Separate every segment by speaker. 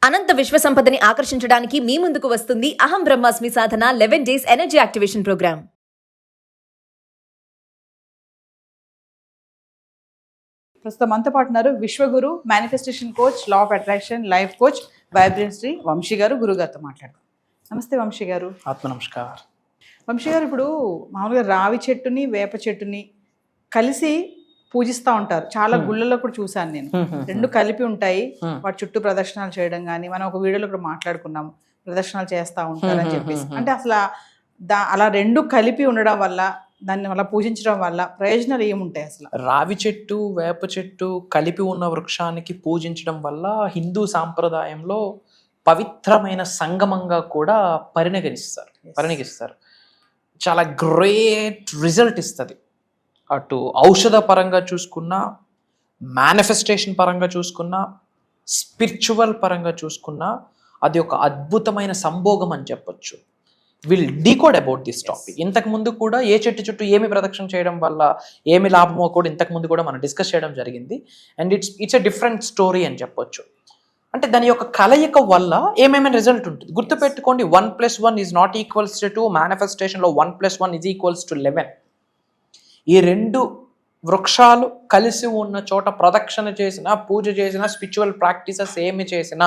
Speaker 1: అనంత విశ్వ సంపదని ఆకర్షించడానికి మీ ముందుకు వస్తుంది అహం బ్రహ్మాస్మి సాధన 11 days ఎనర్జీ యాక్టివేషన్ ప్రోగ్రామ్.
Speaker 2: ప్రస్తుతం మనతో పాటు ఉన్నారు విశ్వగురు, manifestation coach, law of attraction, life coach, vibrancy Vamshi garu. గురుగారితో మాట్లాడతాం. నమస్తే వంశీ గారు.
Speaker 3: ఆత్మ నమస్కారం.
Speaker 2: వంశీ గారు, ఇప్పుడు మామూలుగా రావి చెట్టుని వేప చెట్టుని కలిసి పూజిస్తూ ఉంటారు. చాలా గుళ్ళల్లో కూడా చూశాను నేను. రెండు కలిపి ఉంటాయి. వాటి చుట్టూ ప్రదర్శనలు చేయడం కానీ, మనం ఒక వీడియోలో కూడా మాట్లాడుకున్నాము, ప్రదర్శనలు చేస్తూ ఉంటారు అని చెప్పేసి. అంటే అసలు అలా రెండు కలిపి ఉండడం వల్ల, దాన్ని అలా పూజించడం వల్ల ప్రయోజనాలు ఏముంటాయి అసలు?
Speaker 3: రావి చెట్టు, వేప చెట్టు కలిపి ఉన్న వృక్షానికి పూజించడం వల్ల హిందూ సాంప్రదాయంలో పవిత్రమైన సంగమంగా కూడా పరిగణిస్తారు. చాలా గ్రేట్ రిజల్ట్ ఇస్తుంది. అటు ఔషధ పరంగా చూసుకున్నా, మేనిఫెస్టేషన్ పరంగా చూసుకున్నా, స్పిరిచువల్ పరంగా చూసుకున్నా అది ఒక అద్భుతమైన సంభోగం అని చెప్పొచ్చు. Will decode about this topic. ఇంతకు ముందు కూడా ఏ చెట్టు చుట్టూ ఏమి ప్రదక్షిణ చేయడం వల్ల ఏమి లాభమో కూడా ఇంతకు ముందు కూడా మనం డిస్కస్ చేయడం జరిగింది. And it's a different story అని చెప్పొచ్చు. అంటే దాని యొక్క కలయిక వల్ల ఏమేమైనా రిజల్ట్ ఉంటుంది. గుర్తుపెట్టుకోండి, 1+1 is not equals to 2. మేనిఫెస్టేషన్లో 1+1 is equals to 11. ఈ రెండు వృక్షాలు కలిసి ఉన్న చోట ప్రదక్షిణ చేసిన, పూజ చేసిన, స్పిరిచువల్ ప్రాక్టీసెస్ ఏమి చేసినా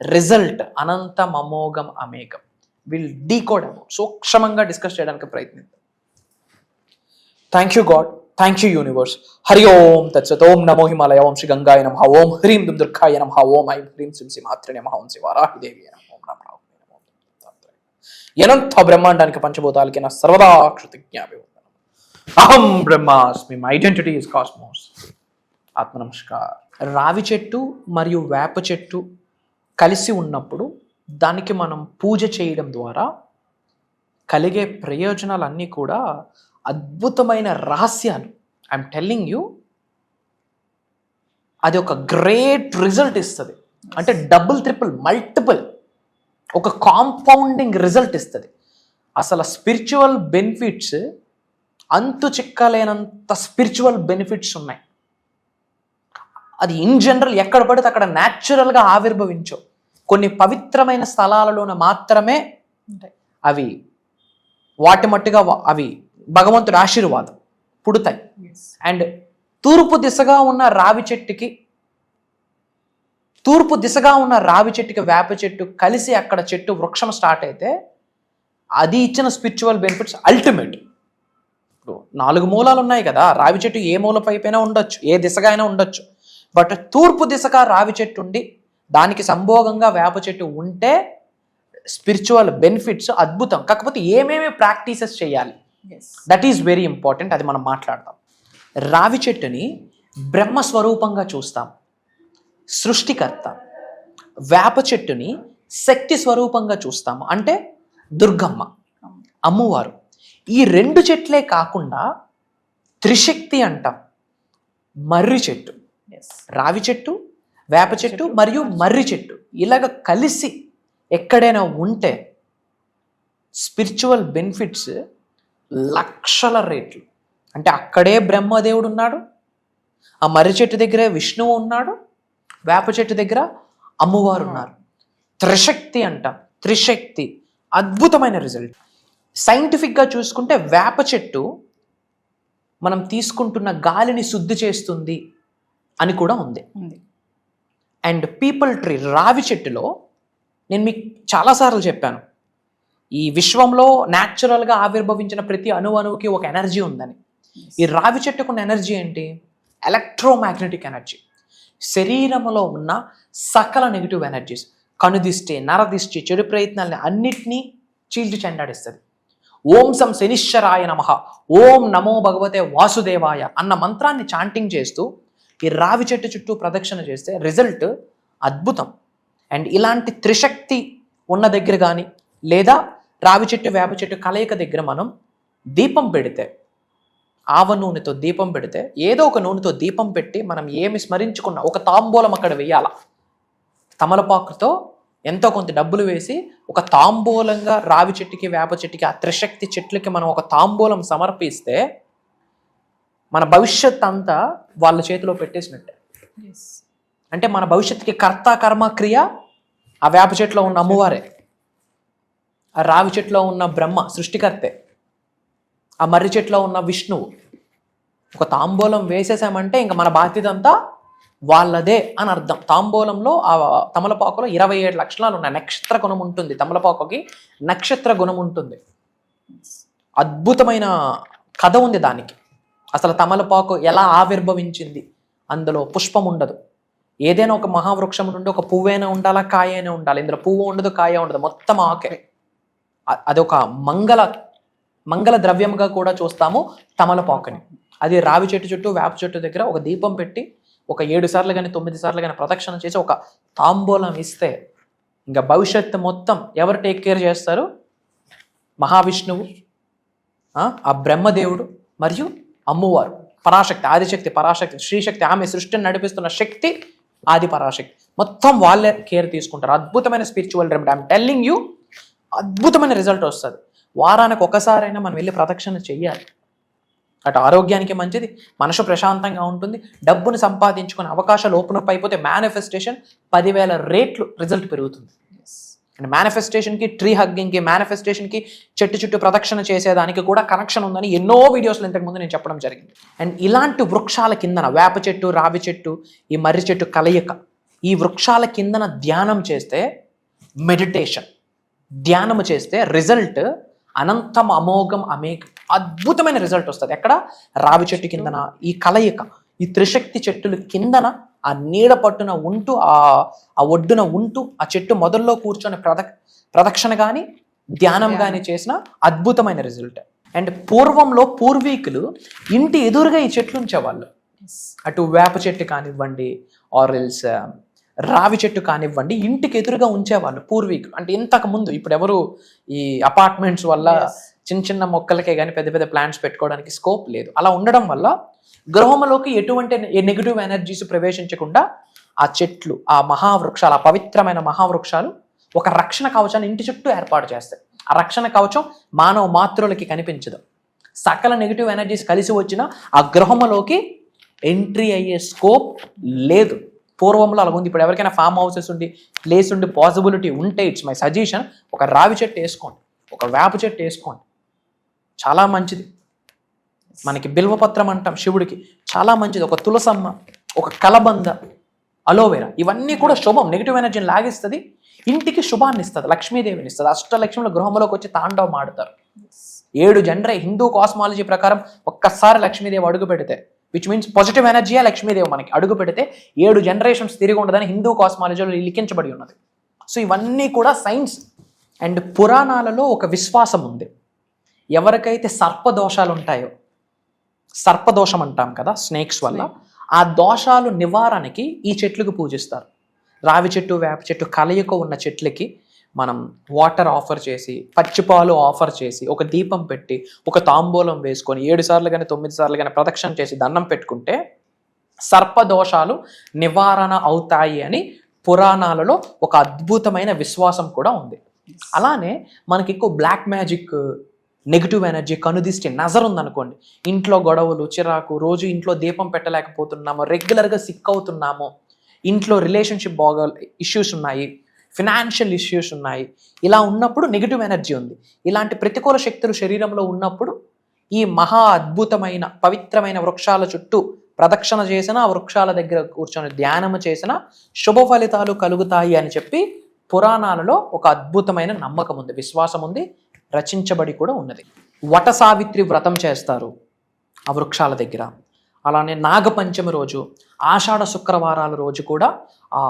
Speaker 3: రిజల్ట్ అనంతం, అమోఘం, అమేఘం. విల్ డీకోడ్ అబౌట్ సూక్ష్మంగా డిస్కస్ చేయడానికి ప్రయత్నిద్దాం. Thank you God, thank you universe. హరి ఓం తత్సత్. ఓం నమో హిమాలయ, ఓం శ్రీ గంగాయ నమః, ఓం హ్రీం దుమ్ దుర్గాయ నమః, ఓం ఐం హ్రీం శ్రీం శ్రీమాత్రే నమః, ఓం శ్రీ వారాహిదేవి నమః, ఓం నమః అనంత బ్రహ్మాండానికి పంచభూతాలకి నా సర్వదా కృతజ్ఞాభివందనం. అహం బ్రహ్మాస్మి, మై ఐడెంటిటీ ఇస్ కాస్మోస్. ఆత్మ నమస్కారం. రావి చెట్టు మరియు వేప చెట్టు కలిసి ఉన్నప్పుడు దానికి మనం పూజ చేయడం ద్వారా కలిగే ప్రయోజనాలన్నీ కూడా అద్భుతమైన రహస్యాలు. ఐఎమ్ టెల్లింగ్ యూ, అది ఒక గ్రేట్ రిజల్ట్ ఇస్తుంది. అంటే డబుల్, ట్రిపుల్, మల్టిపుల్, ఒక కాంపౌండింగ్ రిజల్ట్ ఇస్తుంది. అసలు స్పిరిచువల్ బెనిఫిట్స్ అంతు చిక్కలేనంత స్పిరిచువల్ బెనిఫిట్స్ ఉన్నాయి. అది ఇన్ జనరల్ ఎక్కడ పడితే అక్కడ న్యాచురల్గా ఆవిర్భవించవు. కొన్ని పవిత్రమైన స్థలాలలోన మాత్రమే అవి వాటి మట్టుగా అవి భగవంతుడి ఆశీర్వాదం పుడతాయి. అండ్ తూర్పు దిశగా ఉన్న రావి చెట్టుకి వేప చెట్టు కలిసి అక్కడ చెట్టు వృక్షం స్టార్ట్ అయితే అది ఇచ్చిన స్పిరిచువల్ బెనిఫిట్స్ అల్టిమేట్. ఇప్పుడు 4 మూలాలు ఉన్నాయి కదా, రావి చెట్టు ఏ మూల పైపైనా ఉండొచ్చు, ఏ దిశగా అయినా ఉండొచ్చు. బట్ తూర్పు దిశగా రావి చెట్టు ఉండి దానికి సంభోగంగా వేప చెట్టు ఉంటే స్పిరిచువల్ బెనిఫిట్స్ అద్భుతం. కాకపోతే ఏమేమి ప్రాక్టీసెస్ చేయాలి, దట్ ఈస్ వెరీ ఇంపార్టెంట్. అది మనం మాట్లాడతాం. రావి చెట్టుని బ్రహ్మస్వరూపంగా చూస్తాం, సృష్టికర్త. వేప చెట్టుని శక్తి స్వరూపంగా చూస్తాము, అంటే దుర్గమ్మ, అమ్మవారు. ఈ 2 చెట్లే కాకుండా త్రిశక్తి అంటాం. మర్రి చెట్టు, రావి చెట్టు, వేప చెట్టు మరియు మర్రి చెట్టు ఇలాగ కలిసి ఎక్కడైనా ఉంటే స్పిరిచువల్ బెనిఫిట్స్ లక్షల రేట్లు. అంటే అక్కడే బ్రహ్మదేవుడు ఉన్నాడు, ఆ మర్రి చెట్టు దగ్గరే విష్ణువు ఉన్నాడు, వేప చెట్టు దగ్గర అమ్మవారు ఉన్నారు. త్రిశక్తి అంటాం, త్రిశక్తి. అద్భుతమైన రిజల్ట్. సైంటిఫిక్గా చూసుకుంటే వేప చెట్టు మనం తీసుకుంటున్న గాలిని శుద్ధి చేస్తుంది అని కూడా ఉంది. అండ్ పీపుల్ ట్రీ, రావి చెట్టులో నేను మీకు చాలాసార్లు చెప్పాను, ఈ విశ్వంలో న్యాచురల్గా ఆవిర్భవించిన ప్రతి అణువుకి ఒక ఎనర్జీ ఉందని. ఈ రావి చెట్టుకున్న ఎనర్జీ ఏంటి? Electromagnetic energy. శరీరంలో ఉన్న సకల నెగిటివ్ ఎనర్జీస్, కనుదిష్టి, నరదిష్టి, చెడు ప్రయత్నాలని అన్నిటినీ చీల్చి చెండాడిస్తుంది. ఓం సం శనిశ్చరాయ నమః, ఓం నమో భగవతే వాసుదేవాయ అన్న మంత్రాన్ని చాంటింగ్ చేస్తూ ఈ రావి చెట్టు చుట్టూ ప్రదక్షిణ చేస్తే రిజల్ట్ అద్భుతం. అండ్ ఇలాంటి త్రిశక్తి ఉన్న దగ్గర కానీ, లేదా రావి చెట్టు వేప చెట్టు కలయిక దగ్గర మనం దీపం పెడితే, ఆవ నూనెతో దీపం పెడితే, ఏదో ఒక నూనెతో దీపం పెట్టి మనం ఏమి స్మరించుకున్నా ఒక తాంబూలం అక్కడ వేయాల. తమలపాకుతో ఎంతో కొంత డబ్బులు వేసి ఒక తాంబూలంగా రావి చెట్టుకి, వేప చెట్టుకి, ఆ త్రిశక్తి చెట్లకి మనం ఒక తాంబూలం సమర్పిస్తే మన భవిష్యత్ అంతా వాళ్ళ చేతిలో పెట్టేసినట్టే. అంటే మన భవిష్యత్తుకి కర్త, కర్మ, క్రియ ఆ వేప చెట్టులో ఉన్న అమ్మవారే, ఆ రావి చెట్టులో ఉన్న బ్రహ్మ సృష్టికర్తే, ఆ మర్రి చెట్టులో ఉన్న విష్ణువు. ఒక తాంబూలం వేసేసామంటే ఇంకా మన బాధ్యత అంతా వాళ్ళదే అని అర్థం. తాంబూలంలో ఆ తమలపాకులో 27 లక్షణాలు ఉన్నాయి. నక్షత్ర గుణం ఉంటుంది, తమలపాకుకి నక్షత్ర గుణం ఉంటుంది. అద్భుతమైన కథ ఉంది దానికి. అసలు తమలపాకు ఎలా ఆవిర్భవించింది, అందులో పుష్పం ఉండదు. ఏదైనా ఒక మహావృక్షం నుండి ఒక పువ్వైనా ఉండాలా, కాయ అయినా ఉండాలి. ఇందులో పువ్వు ఉండదు, కాయ ఉండదు, మొత్తం ఆకే. అదొక మంగళ ద్రవ్యంగా కూడా చూస్తాము తమలపాకుని. అది రావి చెట్టు చుట్టూ వేప చెట్టు దగ్గర ఒక దీపం పెట్టి ఒక 7 సార్లు కానీ 9 సార్లు కానీ ప్రదక్షిణ చేసి ఒక తాంబూలం ఇస్తే ఇంకా భవిష్యత్తు మొత్తం ఎవరు టేక్ కేర్ చేస్తారు? మహావిష్ణువు, ఆ బ్రహ్మదేవుడు మరియు అమ్మవారు, పరాశక్తి, ఆదిశక్తి, పరాశక్తి, శ్రీశక్తి, ఆమె సృష్టిని నడిపిస్తున్న శక్తి ఆది పరాశక్తి, మొత్తం వాళ్ళే కేర్ తీసుకుంటారు. అద్భుతమైన spiritual remedy. I'm telling you, అద్భుతమైన రిజల్ట్ వస్తుంది. వారానికి ఒకసారైనా మనం వెళ్ళి ప్రదక్షిణ చెయ్యాలి. అటు ఆరోగ్యానికి మంచిది, మనసు ప్రశాంతంగా ఉంటుంది, డబ్బును సంపాదించుకునే అవకాశాలు ఓపెన్ అప్ అయిపోతే మేనిఫెస్టేషన్ 10,000 రెట్లు రిజల్ట్ పెరుగుతుంది. అండ్ మేనిఫెస్టేషన్కి, ట్రీ హగ్గింగ్కి, మేనిఫెస్టేషన్కి, చెట్టు చుట్టూ ప్రదక్షిణ చేసేదానికి కూడా కనెక్షన్ ఉందని ఎన్నో వీడియోస్లో ఇంతకుముందు నేను చెప్పడం జరిగింది. అండ్ ఇలాంటి వృక్షాల కిందన వేప చెట్టు, రావి చెట్టు, ఈ మర్రి చెట్టు కలయిక, ఈ వృక్షాల కిందన ధ్యానం చేస్తే, మెడిటేషన్ ధ్యానము చేస్తే రిజల్ట్ అనంతం, అమోఘం, అద్భుతమైన రిజల్ట్ వస్తుంది. ఎక్కడ? రావి చెట్టు కిందన, ఈ కలయిక, ఈ త్రిశక్తి చెట్టుల కిందన ఆ నీడ పట్టున ఉంటూ, ఆ ఒడ్డున ఉంటూ, ఆ చెట్టు మొదల్లో కూర్చొని ప్రదక్షిణ కానీ ధ్యానం కానీ చేసిన అద్భుతమైన రిజల్ట్. అండ్ పూర్వంలో పూర్వీకులు ఇంటి ఎదురుగా ఈ చెట్లు ఉంచేవాళ్ళు. అటు వేప చెట్టు కానివ్వండి, ఆరెల్స్ రావి చెట్టు కానివ్వండి, ఇంటికి ఎదురుగా ఉంచేవాళ్ళు పూర్వీకులు. అంటే ఇంతకు ముందు, ఇప్పుడు ఎవరు ఈ అపార్ట్మెంట్స్ వల్ల చిన్న చిన్న మొక్కలకే కానీ పెద్ద పెద్ద ప్లాంట్స్ పెట్టుకోవడానికి స్కోప్ లేదు. అలా ఉండడం వల్ల గృహంలోకి ఎటువంటి నెగిటివ్ ఎనర్జీస్ ప్రవేశించకుండా ఆ చెట్లు, ఆ మహావృక్షాలు, ఆ పవిత్రమైన మహావృక్షాలు ఒక రక్షణ కవచాన్ని ఇంటి చుట్టూ ఏర్పాటు చేస్తాయి. ఆ రక్షణ కవచం మానవ మాతృలకి కనిపించదు. సకల నెగిటివ్ ఎనర్జీస్ కలిసి వచ్చినా ఆ గృహంలోకి ఎంట్రీ అయ్యే స్కోప్ లేదు. పూర్వంలో అలా ఉంది. ఇప్పుడు ఎవరికైనా ఫామ్ హౌసెస్ ఉండి, ప్లేస్ ఉండి, పాసిబిలిటీ ఉంటే, ఇట్స్ మై సజెషన్, ఒక రావి చెట్టు వేసుకోండి, ఒక వేప చెట్టు వేసుకోండి, చాలా మంచిది. మనకి బిల్వపత్రం అంటాం శివుడికి, చాలా మంచిది. ఒక తులసమ్మ, ఒక కలబంద, అలోవెరా, ఇవన్నీ కూడా శుభం. నెగిటివ్ ఎనర్జీని లాగిస్తుంది, ఇంటికి శుభాన్ని ఇస్తుంది, లక్ష్మీదేవిని ఇస్తుంది. అష్టలక్ష్మిలో గృహంలోకి వచ్చి తాండవం ఆడుతారు. 7 హిందూ కాస్మాలజీ ప్రకారం ఒక్కసారి లక్ష్మీదేవి అడుగు పెడితే, విచ్ మీన్స్ పాజిటివ్ ఎనర్జీయే లక్ష్మీదేవి మనకి అడుగు పెడితే 7 జనరేషన్స్ తిరిగి ఉండదని హిందూ కాస్మాలజీలో లిఖించబడి ఉన్నది. సో ఇవన్నీ కూడా సైన్స్. అండ్ పురాణాలలో ఒక విశ్వాసం ఉంది. ఎవరికైతే సర్పదోషాలు ఉంటాయో, సర్పదోషం అంటాం కదా, స్నేక్స్ వల్ల, ఆ దోషాలు నివారణకి ఈ చెట్లకు పూజిస్తారు. రావి చెట్టు, వేప చెట్టు కలయిక ఉన్న చెట్లకి మనం వాటర్ ఆఫర్ చేసి, పచ్చిపాలు ఆఫర్ చేసి, ఒక దీపం పెట్టి, ఒక తాంబూలం వేసుకొని 7 సార్లు కానీ 9 సార్లు కానీ ప్రదక్షిణ చేసి దండం పెట్టుకుంటే సర్పదోషాలు నివారణ అవుతాయి అని పురాణాలలో ఒక అద్భుతమైన విశ్వాసం కూడా ఉంది. అలానే మనకి ఎక్కువ బ్లాక్ మ్యాజిక్, నెగిటివ్ ఎనర్జీ, కనుదిష్టి, నజర్ ఉందనుకోండి, ఇంట్లో గొడవలు, చిరాకు, రోజు ఇంట్లో దీపం పెట్టలేకపోతున్నాము, రెగ్యులర్గా సిక్ అవుతున్నాము, ఇంట్లో రిలేషన్షిప్ ఇష్యూస్ ఉన్నాయి, ఫినాన్షియల్ ఇష్యూస్ ఉన్నాయి, ఇలా ఉన్నప్పుడు నెగిటివ్ ఎనర్జీ ఉంది. ఇలాంటి ప్రతికూల శక్తులు శరీరంలో ఉన్నప్పుడు ఈ మహా అద్భుతమైన పవిత్రమైన వృక్షాల చుట్టూ ప్రదక్షిణ చేసిన, ఆ వృక్షాల దగ్గర కూర్చొని ధ్యానము చేసిన శుభ ఫలితాలు కలుగుతాయి అని చెప్పి పురాణాలలో ఒక అద్భుతమైన నమ్మకం ఉంది, విశ్వాసం ఉంది, రచించబడి కూడా ఉన్నది. వట సావిత్రి వ్రతం చేస్తారు ఆ వృక్షాల దగ్గర. అలానే నాగపంచమి రోజు, ఆషాఢ శుక్రవారాల రోజు కూడా ఆ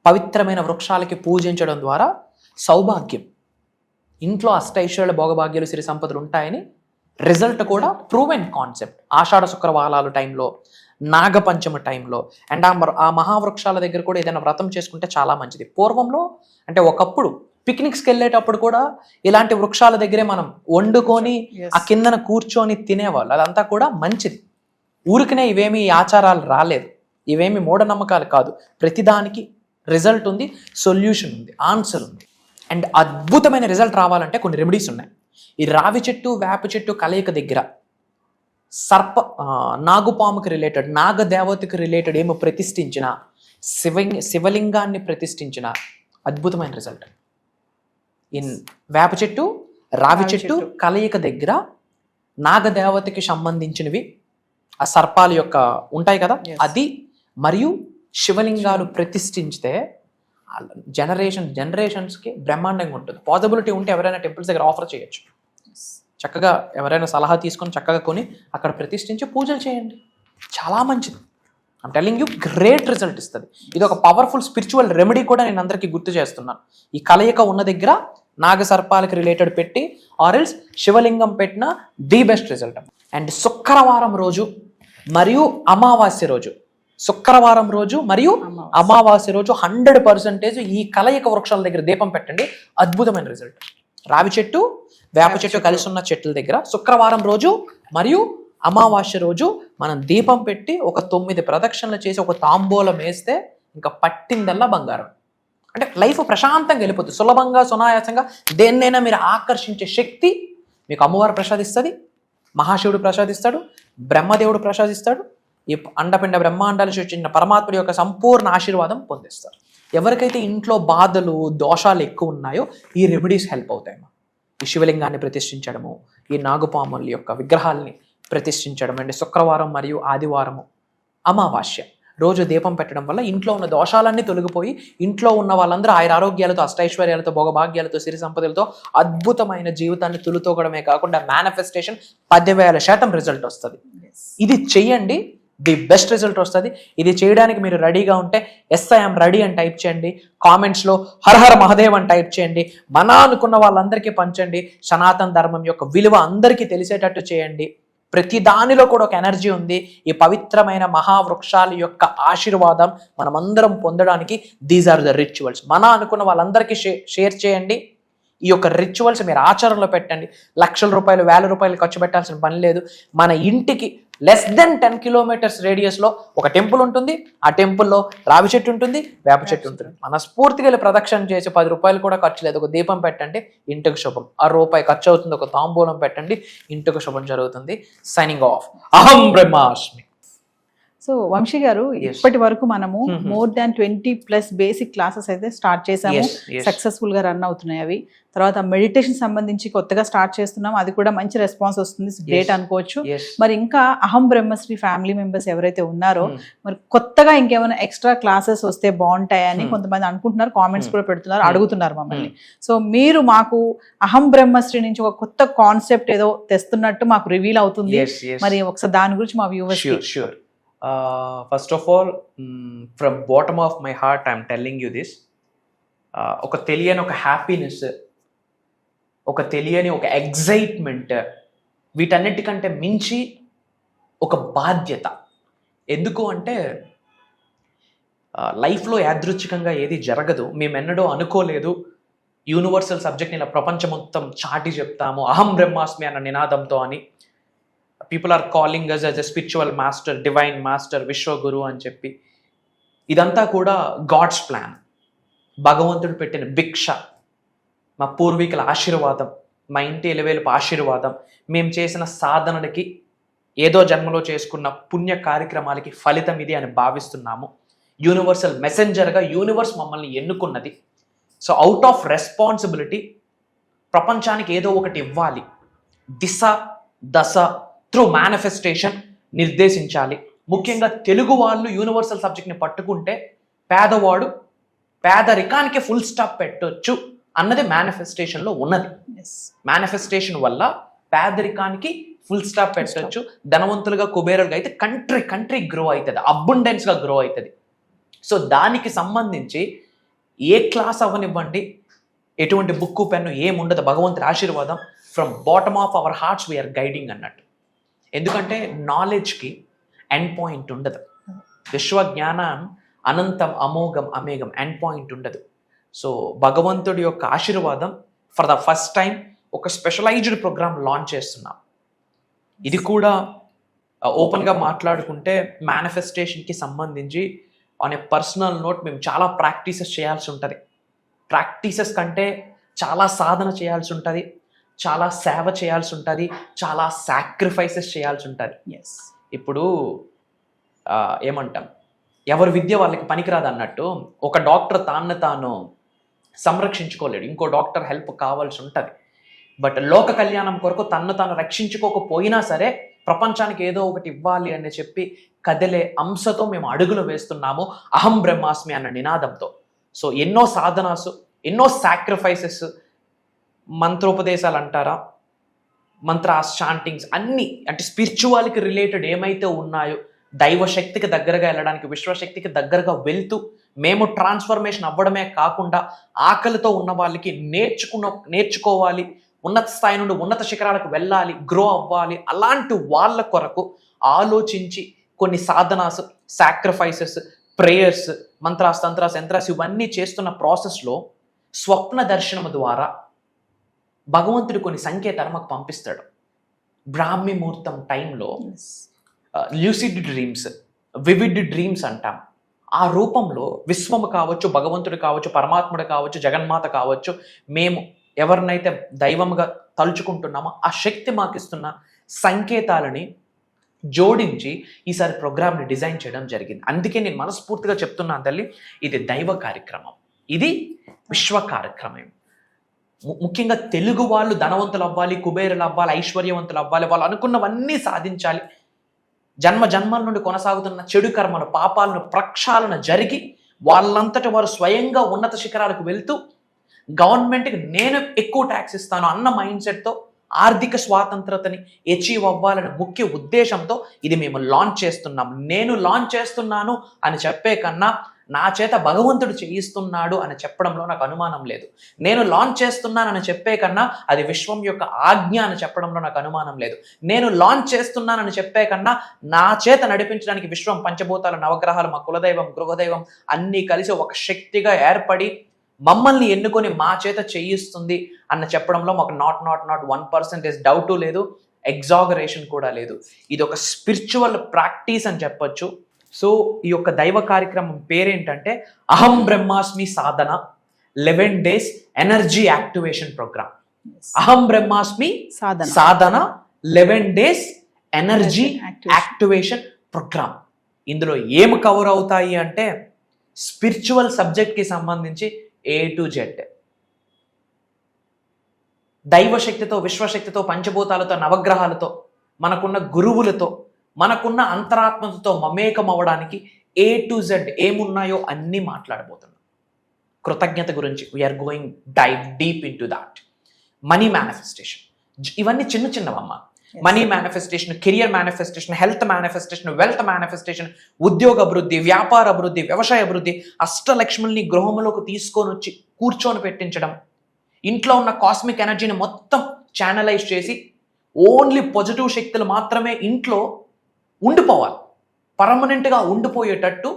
Speaker 3: పవిత్రమైన వృక్షాలకి పూజించడం ద్వారా సౌభాగ్యం, ఇంట్లో అష్టైశ్వర్యాల, భోగభాగ్యాలు, సిరి సంపదలు ఉంటాయని రిజల్ట్ కూడా ప్రూవెన్ కాన్సెప్ట్. ఆషాఢ శుక్రవారాల టైంలో, నాగపంచమి టైంలో, అండ్ ఆ మహావృక్షాల దగ్గర కూడా ఏదైనా వ్రతం చేసుకుంటే చాలా మంచిది. పూర్వంలో అంటే ఒకప్పుడు పిక్నిక్స్కి వెళ్ళేటప్పుడు కూడా ఇలాంటి వృక్షాల దగ్గరే మనం వండుకొని ఆ కిందన కూర్చొని తినేవాళ్ళు. అదంతా కూడా మంచిది. ఊరికనే ఇవేమి ఆచారాలు రాలేదు, ఇవేమి మూఢనమ్మకాలు కాదు. ప్రతిదానికి రిజల్ట్ ఉంది, సొల్యూషన్ ఉంది, ఆన్సర్ ఉంది. అండ్ అద్భుతమైన రిజల్ట్ రావాలంటే కొన్ని రెమెడీస్ ఉన్నాయి. ఈ రావి చెట్టు, వేప చెట్టు కలయిక దగ్గర నాగుపాముకి రిలేటెడ్, నాగదేవతకి రిలేటెడ్ ఏమి ప్రతిష్ఠించినా, శివలింగాన్ని ప్రతిష్ఠించిన అద్భుతమైన రిజల్ట్. ఇన్ వేప చెట్టు రావి చెట్టు కలయిక దగ్గర నాగదేవతకి సంబంధించినవి ఆ సర్పాల యొక్క ఉంటాయి కదా, అది మరియు శివలింగాలు ప్రతిష్ఠించితే జనరేషన్స్కి బ్రహ్మాండంగా ఉంటుంది. పాసిబిలిటీ ఉంటే ఎవరైనా టెంపుల్స్ దగ్గర ఆఫర్ చేయొచ్చు. చక్కగా ఎవరైనా సలహా తీసుకొని చక్కగా కొని అక్కడ ప్రతిష్ఠించి పూజలు చేయండి, చాలా మంచిది. I'm telling you, great result ఇస్తుంది. ఇది ఒక పవర్ఫుల్ స్పిరిచువల్ రెమెడీ కూడా నేను అందరికీ గుర్తు చేస్తున్నాను. ఈ కలయిక ఉన్న దగ్గర నాగ సర్పాలకి రిలేటెడ్ పెట్టి ఆర్ఎల్స్ శివలింగం పెట్టిన ది బెస్ట్ రిజల్ట్. అండ్ శుక్రవారం రోజు మరియు అమావాస్య రోజు, శుక్రవారం రోజు మరియు అమావాస్య రోజు 100% ఈ కలయిక వృక్షాల దగ్గర దీపం పెట్టండి, అద్భుతమైన రిజల్ట్. రావి చెట్టు వేప చెట్టు కలిసి ఉన్న చెట్ల దగ్గర శుక్రవారం రోజు మరియు అమావాస్య రోజు మనం దీపం పెట్టి ఒక 9 ప్రదక్షిణలు చేసి ఒక తాంబూలం వేస్తే ఇంకా పట్టిందల్లా బంగారం. అంటే లైఫ్ ప్రశాంతంగా వెళ్ళిపోతుంది. సులభంగా సునాయాసంగా దేన్నైనా మీరు ఆకర్షించే శక్తి మీకు అమ్మవారు ప్రసాదిస్తుంది, మహాశివుడు ప్రసాదిస్తాడు, బ్రహ్మదేవుడు ప్రసాదిస్తాడు. ఈ అండపిండ బ్రహ్మాండాలు సృష్టించిన పరమాత్ముడి యొక్క సంపూర్ణ ఆశీర్వాదం పొందిస్తారు. ఎవరికైతే ఇంట్లో బాధలు దోషాలు ఎక్కువ ఉన్నాయో ఈ రెమెడీస్ హెల్ప్ అవుతాయి. ఈ శివలింగాన్ని ప్రతిష్ఠించడము, ఈ నాగుపాముల యొక్క విగ్రహాలని ప్రతిష్ఠించడం, అంటే శుక్రవారం మరియు ఆదివారము అమావాస్య రోజు దీపం పెట్టడం వల్ల ఇంట్లో ఉన్న దోషాలన్నీ తొలగిపోయి ఇంట్లో ఉన్న వాళ్ళందరూ ఆరోగ్యాలతో అష్టైశ్వర్యాలతో భోగభాగ్యాలతో సిరి సంపదలతో అద్భుతమైన జీవితాన్ని తులుతోగడమే కాకుండా మేనిఫెస్టేషన్ 10,000% రిజల్ట్ వస్తుంది. ఇది చెయ్యండి, ది బెస్ట్ రిజల్ట్ వస్తుంది. ఇది చేయడానికి మీరు రెడీగా ఉంటే ఐఎమ్ రెడీ అని టైప్ చేయండి, కామెంట్స్లో హర మహదేవ్ అని టైప్ చేయండి, మన అనుకున్న వాళ్ళందరికీ పంచండి. సనాతన ధర్మం యొక్క విలువ అందరికీ తెలిసేటట్టు చేయండి. ప్రతి దానిలో కూడా ఒక ఎనర్జీ ఉంది. ఈ పవిత్రమైన మహావృక్షాల యొక్క ఆశీర్వాదం మనమందరం పొందడానికి దీస్ ఆర్ ద రిచువల్స్. మన అనుకున్న వాళ్ళందరికీ షేర్ చేయండి. ఈ యొక్క రిచువల్స్ మీరు ఆచరణలో పెట్టండి. లక్షల రూపాయలు 1,000 రూపాయలు ఖర్చు పెట్టాల్సిన పని లేదు. మన ఇంటికి లెస్ దెన్ 10 కిలోమీటర్స్ రేడియస్లో ఒక టెంపుల్ ఉంటుంది. ఆ టెంపుల్లో రావి చెట్టు ఉంటుంది, వేప చెట్టు ఉంటుంది. మనస్ఫూర్తిగా వెళ్ళి ప్రదక్షిణ చేసి 10 రూపాయలు కూడా ఖర్చు లేదు. ఒక దీపం పెట్టండి, ఇంటికి శుభం. ₹1 ఖర్చు అవుతుంది. ఒక తాంబూలం పెట్టండి, ఇంటికి శుభం జరుగుతుంది. Signing off. అహం బ్రహ్మాస్మి.
Speaker 2: సో వంశీ గారు, ఇప్పటి వరకు మనము మోర్ దాన్ 20+ బేసిక్ క్లాసెస్ అయితే స్టార్ట్ చేసాము. సక్సెస్ఫుల్ గా రన్ అవుతున్నాయి అవి. తర్వాత మెడిటేషన్ సంబంధించి కొత్తగా స్టార్ట్ చేస్తున్నాం, అది కూడా మంచి రెస్పాన్స్ వస్తుంది, గ్రేట్ అనుకోవచ్చు. మరి ఇంకా అహం బ్రహ్మశ్రీ ఫ్యామిలీ మెంబర్స్ ఎవరైతే ఉన్నారో మరి కొత్తగా ఇంకేమైనా ఎక్స్ట్రా క్లాసెస్ వస్తే బాగుంటాయని కొంతమంది అనుకుంటున్నారు, కామెంట్స్ కూడా పెడుతున్నారు, అడుగుతున్నారు మమ్మల్ని. సో మీరు మాకు అహం బ్రహ్మశ్రీ నుంచి ఒక కొత్త కాన్సెప్ట్ ఏదో తెస్తున్నట్టు మాకు రివీల్ అవుతుంది. మరి ఒకసారి దాని గురించి మా viewers.
Speaker 3: Sure. First of all, from bottom of my heart, I'm telling you this. ఒక తెలియని ఒక హ్యాపీనెస్, ఒక తెలియని ఒక ఎగ్జైట్మెంట్, వీటన్నిటికంటే మించి ఒక బాధ్యత. ఎందుకు అంటే లైఫ్లో యాదృచ్ఛికంగా ఏది జరగదు. మేమెన్నడూ అనుకోలేదు యూనివర్సల్ సబ్జెక్ట్ని ఇలా ప్రపంచం మొత్తం చాటి చెప్తాము అహం బ్రహ్మాస్మి అన్న నినాదంతో అని. People are calling us as a spiritual master, divine master, విశ్వగురు అని చెప్పి. ఇదంతా కూడా గాడ్స్ ప్లాన్, భగవంతుడు పెట్టిన భిక్ష, మా పూర్వీకుల ఆశీర్వాదం, మా ఇంటి ఎలివేలుపు ఆశీర్వాదం, మేము చేసిన సాధనలకి, ఏదో జన్మలో చేసుకున్న పుణ్య కార్యక్రమాలకి ఫలితం ఇది అని భావిస్తున్నాము. యూనివర్సల్ మెసెంజర్గా యూనివర్స్ మమ్మల్ని ఎన్నుకున్నది. సో అవుట్ ఆఫ్ రెస్పాన్సిబిలిటీ ప్రపంచానికి ఏదో ఒకటి ఇవ్వాలి. దిశ దశ త్రూ మేనిఫెస్టేషన్ నిర్దేశించాలి. ముఖ్యంగా తెలుగు వాళ్ళు యూనివర్సల్ సబ్జెక్ట్ని పట్టుకుంటే పేదవాడు పేదరికానికి ఫుల్ స్టాప్ పెట్టొచ్చు అన్నది మేనిఫెస్టేషన్లో ఉన్నది. మేనిఫెస్టేషన్ వల్ల పేదరికానికి ఫుల్ స్టాప్ పెట్టొచ్చు, ధనవంతులుగా కుబేరులుగా అయితే కంట్రీ గ్రో అవుతుంది, అబండెన్స్గా గ్రో అవుతుంది. సో దానికి సంబంధించి ఏ క్లాస్ అవ్వనివ్వండి, ఎటువంటి బుక్కు పెన్ను ఏముండదు, భగవంతుడి ఆశీర్వాదం from bottom of our hearts we're guiding అన్నట్టు. ఎందుకంటే నాలెడ్జ్కి ఎండ్ పాయింట్ ఉండదు. విశ్వజ్ఞానం అనంతం, అమోఘం, అమేఘం, ఎండ్ పాయింట్ ఉండదు. సో భగవంతుడి యొక్క ఆశీర్వాదం ఫర్ ద ఫస్ట్ టైం ఒక స్పెషలైజ్డ్ ప్రోగ్రామ్ లాంచ్ చేస్తున్నాం. ఇది కూడా ఓపెన్గా మాట్లాడుకుంటే మేనిఫెస్టేషన్కి సంబంధించి ఆన్ ఏ పర్సనల్ నోట్ మేము చాలా ప్రాక్టీసెస్ చేయాల్సి ఉంటుంది. ప్రాక్టీసెస్ కంటే చాలా సాధన చేయాల్సి ఉంటుంది, చాలా సేవ చేయాల్సి ఉంటుంది, చాలా సాక్రిఫైసెస్ చేయాల్సి ఉంటుంది. ఇప్పుడు ఏమంటాం, ఎవరి విద్య వాళ్ళకి పనికిరాదు అన్నట్టు ఒక డాక్టర్ తాను సంరక్షించుకోలేడు, ఇంకో డాక్టర్ హెల్ప్ కావాల్సి ఉంటుంది. బట్ లోక కళ్యాణం కొరకు తాను రక్షించుకోకపోయినా సరే ప్రపంచానికి ఏదో ఒకటి ఇవ్వాలి అని చెప్పి కదిలే అంశతో మేము అడుగులు వేస్తున్నాము అహం బ్రహ్మాస్మి అన్న నినాదంతో. సో ఎన్నో సాధనాసు, ఎన్నో సాక్రిఫైసెస్, మంత్రోపదేశాలు అంటారా, మంత్రాస్, చాంటింగ్స్ అన్నీ, అంటే స్పిరిచువాలిటీ రిలేటెడ్ ఏమైతే ఉన్నాయో దైవశక్తికి దగ్గరగా వెళ్ళడానికి, విశ్వశక్తికి దగ్గరగా వెళ్తూ మేము ట్రాన్స్ఫర్మేషన్ అవ్వడమే కాకుండా ఆకలితో ఉన్న వాళ్ళకి నేర్చుకోవాలి, ఉన్నత స్థాయి నుండి ఉన్నత శిఖరాలకు వెళ్ళాలి, గ్రో అవ్వాలి, అలాంటి వాళ్ళ కొరకు ఆలోచించి కొన్ని Sadhana's, sacrifices, prayers, mantras, తంత్రాస్, yantras ఇవన్నీ చేస్తున్న ప్రాసెస్లో స్వప్న దర్శనం ద్వారా భగవంతుడు కొన్ని సంకేతాలు మాకు పంపిస్తాడు. బ్రాహ్మీ ముహూర్తం టైంలో ల్యూసిడ్ డ్రీమ్స్, వివిడ్ డ్రీమ్స్ అంటాం. ఆ రూపంలో విశ్వము కావచ్చు, భగవంతుడు కావచ్చు, పరమాత్ముడు కావచ్చు, జగన్మాత కావచ్చు, మేము ఎవరినైతే దైవంగా తలుచుకుంటున్నామో ఆ శక్తి మాకు ఇస్తున్న సంకేతాలని జోడించి ఈసారి ప్రోగ్రామ్ని డిజైన్ చేయడం జరిగింది. అందుకే నేను మనస్ఫూర్తిగా చెప్తున్నాను తల్లి, ఇది దైవ కార్యక్రమం, ఇది విశ్వ కార్యక్రమం. ముఖ్యంగా తెలుగు వాళ్ళు ధనవంతులు అవ్వాలి, కుబేరులు అవ్వాలి, ఐశ్వర్యవంతులు అవ్వాలి, వాళ్ళు అనుకున్నవన్నీ సాధించాలి, జన్మల నుండి కొనసాగుతున్న చెడు కర్మలు, పాపాలను ప్రక్షాళన జరిగి వాళ్ళంతటి వారు స్వయంగా ఉన్నత శిఖరాలకు వెళ్తూ గవర్నమెంట్కి నేను ఎక్కువ ట్యాక్స్ ఇస్తాను అన్న మైండ్ సెట్తో ఆర్థిక స్వాతంత్రతని అచీవ్ అవ్వాలనే ముఖ్య ఉద్దేశంతో ఇది మేము లాంచ్ చేస్తున్నాం. నేను లాంచ్ చేస్తున్నాను అని చెప్పే కన్నా నా చేత భగవంతుడు చేయిస్తున్నాడు అని చెప్పడంలో నాకు అనుమానం లేదు. నేను లాంచ్ చేస్తున్నానని చెప్పే కన్నా అది విశ్వం యొక్క ఆజ్ఞ అని చెప్పడంలో నాకు అనుమానం లేదు. నేను లాంచ్ చేస్తున్నానని చెప్పే కన్నా నా చేత నడిపించడానికి విశ్వం, పంచభూతాలు, నవగ్రహాలు, మా కులదైవం, గృహదైవం అన్నీ కలిసి ఒక శక్తిగా ఏర్పడి మమ్మల్ని ఎన్నుకొని మా చేత చేయిస్తుంది అన్న చెప్పడంలో మాకు నాట్ 1% డౌటు లేదు, ఎగ్జాగరేషన్ కూడా లేదు. ఇది ఒక స్పిరిచువల్ ప్రాక్టీస్ అని చెప్పొచ్చు. సో ఈ యొక్క దైవ కార్యక్రమం పేరేంటంటే అహం బ్రహ్మాస్మి సాధన 11 days ఎనర్జీ యాక్టివేషన్ ప్రోగ్రామ్. అహం బ్రహ్మాస్మి సాధన 11 days ఎనర్జీ యాక్టివేషన్ ప్రోగ్రామ్. ఇందులో ఏం కవర్ అవుతాయి అంటే స్పిరిచువల్ సబ్జెక్ట్కి సంబంధించి A to Z, దైవశక్తితో, విశ్వశక్తితో, పంచభూతాలతో, నవగ్రహాలతో, మనకున్న గురువులతో, మనకున్న అంతరాత్మతో మమేకం అవ్వడానికి A to Z ఏమున్నాయో అన్నీ మాట్లాడబోతున్నాం. కృతజ్ఞత గురించి we are going dive deep into that. Money manifestation, ఇవన్నీ చిన్నవమ్మ. Money manifestation, career manifestation, health manifestation, wealth manifestation, ఉద్యోగ అభివృద్ధి, వ్యాపార అభివృద్ధి, వ్యవసాయ అభివృద్ధి, అష్టలక్ష్ముల్ని గృహంలోకి తీసుకొని వచ్చి కూర్చొని పెట్టించడం, ఇంట్లో ఉన్న కాస్మిక్ ఎనర్జీని మొత్తం ఛానలైజ్ చేసి ఓన్లీ పాజిటివ్ శక్తులు మాత్రమే ఇంట్లో ఉండిపోవాలి, పర్మనెంట్గా ఉండిపోయేటట్టు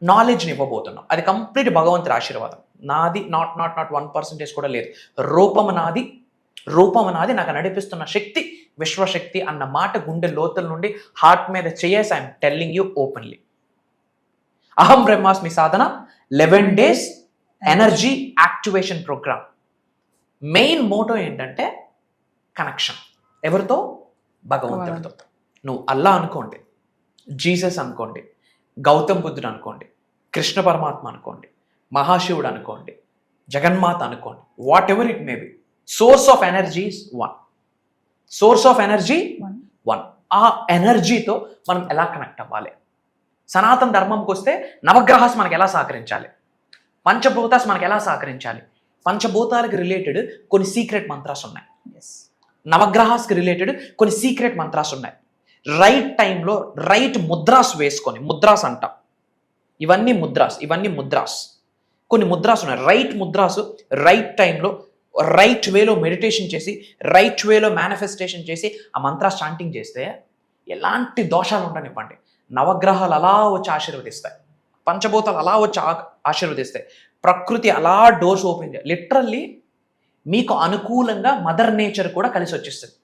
Speaker 3: నాలెడ్జ్ని ఇవ్వబోతున్నాం. అది కంప్లీట్ భగవంతుడి ఆశీర్వాదం. నాది నాట్ 1% కూడా లేదు. రూపం నాది, నాకు నడిపిస్తున్న శక్తి విశ్వశక్తి అన్న మాట గుండె లోతుల నుండి హార్ట్ మీద చేసి ఐఎమ్ టెల్లింగ్ యూ ఓపెన్లీ. అహం బ్రహ్మాస్మి సాధన 11 days energy activation programme. Main motto ఏంటంటే కనెక్షన్. ఎవరితో? భగవంతుడితో. నువ్వు అల్లా అనుకోండి, జీసస్ అనుకోండి, గౌతమ్ బుద్ధుడు అనుకోండి, కృష్ణ పరమాత్మ అనుకోండి, మహాశివుడు అనుకోండి, జగన్మాత అనుకోండి, what ever it may be, source of energy is one. ఆ ఎనర్జీతో మనం ఎలా కనెక్ట్ అవ్వాలి? సనాతన ధర్మంకి వస్తే నవగ్రహాస్ మనకు ఎలా సహకరించాలి, పంచభూతాస్ మనకు ఎలా సహకరించాలి, పంచభూతాలకు రిలేటెడ్ కొన్ని సీక్రెట్ మంత్రాస్ ఉన్నాయి, నవగ్రహాస్కి రిలేటెడ్ కొన్ని సీక్రెట్ మంత్రాస్ ఉన్నాయి. రైట్ టైంలో రైట్ ముద్రాస్ వేసుకొని, ముద్రాస్ అంటాం, ఇవన్నీ ముద్రాస్, కొన్ని ముద్రాస్ ఉన్నాయి. రైట్ ముద్రాసు రైట్ టైంలో రైట్ వేలో మెడిటేషన్ చేసి, రైట్ వేలో మేనిఫెస్టేషన్ చేసి ఆ మంత్ర చాంటింగ్ చేస్తే ఎలాంటి దోషాలు ఉండనివ్వండి, నవగ్రహాలు అలా వచ్చి ఆశీర్వదిస్తాయి, పంచభూతాలు అలా వచ్చి ఆశీర్వదిస్తాయి, ప్రకృతి అలా డోర్స్ ఓపెన్ చేయాలి. లిటరల్లీ మీకు అనుకూలంగా మదర్ నేచర్ కూడా కలిసి వచ్చేస్తుంది.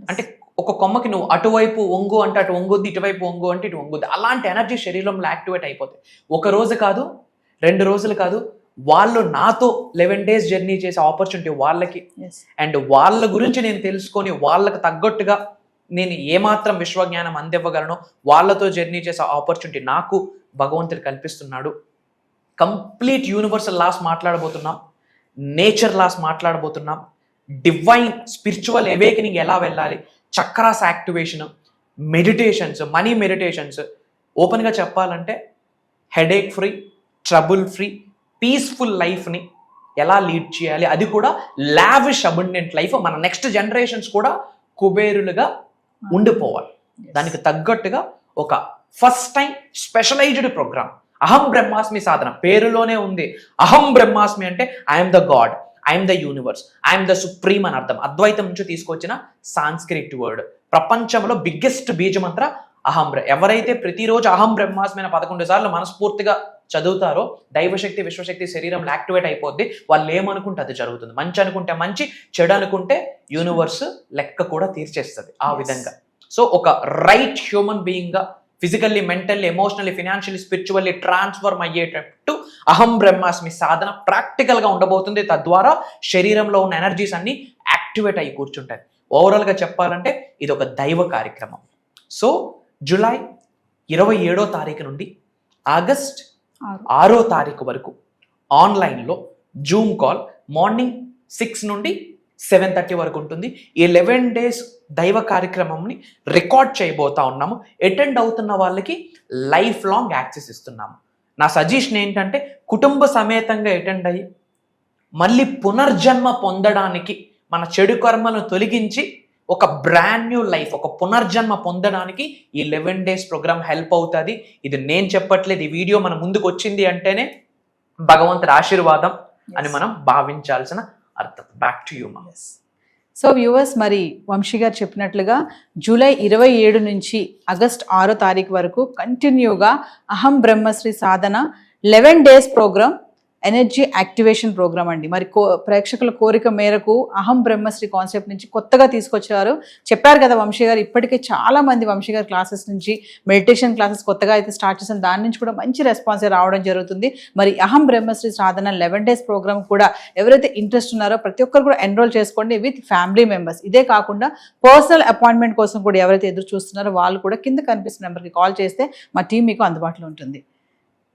Speaker 3: అంటే ఒక కొమ్మకి నువ్వు అటువైపు ఒంగు అంటే అటు ఒంగుద్ది, ఇటువైపు ఒంగు అంటే ఇటు ఒంగుద్ది. అలాంటి ఎనర్జీ శరీరంలో యాక్టివేట్ అయిపోతాయి. ఒక రోజు కాదు, 2 రోజులు కాదు, వాళ్ళు నాతో 11 days జర్నీ చేసే ఆపర్చునిటీ వాళ్ళకి. అండ్ వాళ్ళ గురించి నేను తెలుసుకొని వాళ్ళకి తగ్గట్టుగా నేను ఏమాత్రం విశ్వజ్ఞానం అందివ్వగలను, వాళ్ళతో జర్నీ చేసే ఆపర్చునిటీ నాకు భగవంతుడు కల్పిస్తున్నాడు. కంప్లీట్ యూనివర్సల్ లాస్ మాట్లాడబోతున్నాం, నేచర్ లాస్ మాట్లాడబోతున్నాం, డివైన్ స్పిరిచువల్ అవేకనింగ్ ఎలా వెళ్ళాలి, chakras activation, meditations, money meditations. ఓపెన్గా చెప్పాలంటే headache free, trouble free, peaceful లైఫ్ని ఎలా లీడ్ చేయాలి, అది కూడా లావిష్ అబండెంట్ లైఫ్, మన నెక్స్ట్ జనరేషన్స్ కూడా కుబేరులుగా ఉండిపోవాలి. దానికి తగ్గట్టుగా ఒక ఫస్ట్ టైం స్పెషలైజ్డ్ ప్రోగ్రామ్ అహం బ్రహ్మాస్మి సాధన. పేరులోనే ఉంది అహం బ్రహ్మాస్మి అంటే I'm the God, I'm the universe, I'm the supreme అని అర్థం. అద్వైతం నుంచి తీసుకొచ్చిన సాంస్క్రిట్ వర్డ్. ప్రపంచంలో బిగ్గెస్ట్ బీజమంత్ర అహం. ఎవరైతే ప్రతిరోజు అహం బ్రహ్మాస్మి అయిన 11 సార్లు మనస్ఫూర్తిగా చదువుతారో దైవశక్తి విశ్వశక్తి శరీరంలో యాక్టివేట్ అయిపోద్ది. వాళ్ళు ఏమనుకుంటే అది జరుగుతుంది. మంచి అనుకుంటే మంచి, చెడు అనుకుంటే యూనివర్స్ లెక్క కూడా తీర్చేస్తుంది ఆ విధంగా. సో ఒక రైట్ హ్యూమన్ బీయింగ్గా physically, mentally, emotionally, financially, spiritually transform అయ్యేటట్టు అహం బ్రహ్మాస్మి సాధన ప్రాక్టికల్గా ఉండబోతుంది. తద్వారా శరీరంలో ఉన్న ఎనర్జీస్ అన్ని యాక్టివేట్ అయ్యి కూర్చుంటాయి. ఓవరాల్గా చెప్పాలంటే ఇది ఒక దైవ కార్యక్రమం. సో జూలై 27వ తారీఖు నుండి ఆగస్ట్ 6వ తారీఖు వరకు ఆన్లైన్లో జూమ్ కాల్ మార్నింగ్ 6 నుండి 7:30 వరకు ఉంటుంది. ఈ 11 days దైవ కార్యక్రమంని రికార్డ్ చేయబోతా ఉన్నాము. అటెండ్ అవుతున్న వాళ్ళకి లైఫ్ లాంగ్ యాక్సెస్ ఇస్తున్నాము. నా సజెషన్ ఏంటంటే కుటుంబ సమేతంగా అటెండ్ అయ్యి మళ్ళీ పునర్జన్మ పొందడానికి, మన చెడు కర్మలను తొలగించి ఒక బ్రాండ్ న్యూ లైఫ్, ఒక పునర్జన్మ పొందడానికి ఈ 11 days ప్రోగ్రామ్ హెల్ప్ అవుతుంది. ఇది నేను చెప్పట్లేదు, ఈ వీడియో మన ముందుకు వచ్చింది అంటేనే భగవంతుడి ఆశీర్వాదం అని మనం భావించాల్సిన అర్థం. బ్యాక్ టు యూ మా.
Speaker 2: సో వ్యూవర్స్, మరి వంశీ గారు చెప్పినట్లుగా జూలై 27 నుంచి ఆగస్ట్ 6వ తారీఖు వరకు కంటిన్యూగా అహం బ్రహ్మశ్రీ సాధన 11 days programme, energy activation programme అండి. మరి ప్రేక్షకుల కోరిక మేరకు అహం బ్రహ్మశ్రీ కాన్సెప్ట్ నుంచి కొత్తగా తీసుకొచ్చారు. చెప్పారు కదా వంశీ గారు, ఇప్పటికే చాలా మంది వంశీ గారి క్లాసెస్ నుంచి మెడిటేషన్ క్లాసెస్ కొత్తగా అయితే స్టార్ట్ చేసిన దాని నుంచి కూడా మంచి రెస్పాన్స్ రావడం జరుగుతుంది. మరి అహం బ్రహ్మశ్రీ సాధన 11 days ప్రోగ్రామ్ కూడా ఎవరైతే ఇంట్రెస్ట్ ఉన్నారో ప్రతి ఒక్కరు కూడా ఎన్రోల్ చేసుకోండి విత్ ఫ్యామిలీ మెంబర్స్. ఇదే కాకుండా పర్సనల్ అపాయింట్మెంట్ కోసం కూడా ఎవరైతే ఎదురు చూస్తున్నారో వాళ్ళు కూడా కింద కనిపిస్తున్న నెంబర్కి కాల్ చేస్తే మా టీం మీకు అందుబాటులో ఉంటుంది.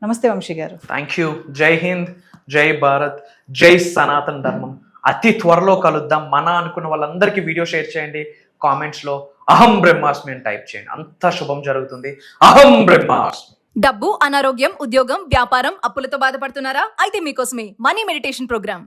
Speaker 2: నమస్తే వంశీ గారు.
Speaker 3: Thank you. జై హింద్, జై భారత్, జై సనాతన ధర్మం. అతి త్వరలో కలుద్దాం. మన అనుకున్న వాళ్ళందరికీ వీడియో షేర్ చేయండి. కామెంట్స్లో అహం బ్రహ్మాస్మి అని టైప్ చేయండి. అంతా శుభం జరుగుతుంది. అహం బ్రహ్మాస్మి.
Speaker 1: డబ్బు, అనారోగ్యం, ఉద్యోగం, వ్యాపారం, అప్పులతో బాధపడుతున్నారా? అయితే మీకోసమే మనీ మెడిటేషన్ ప్రోగ్రామ్.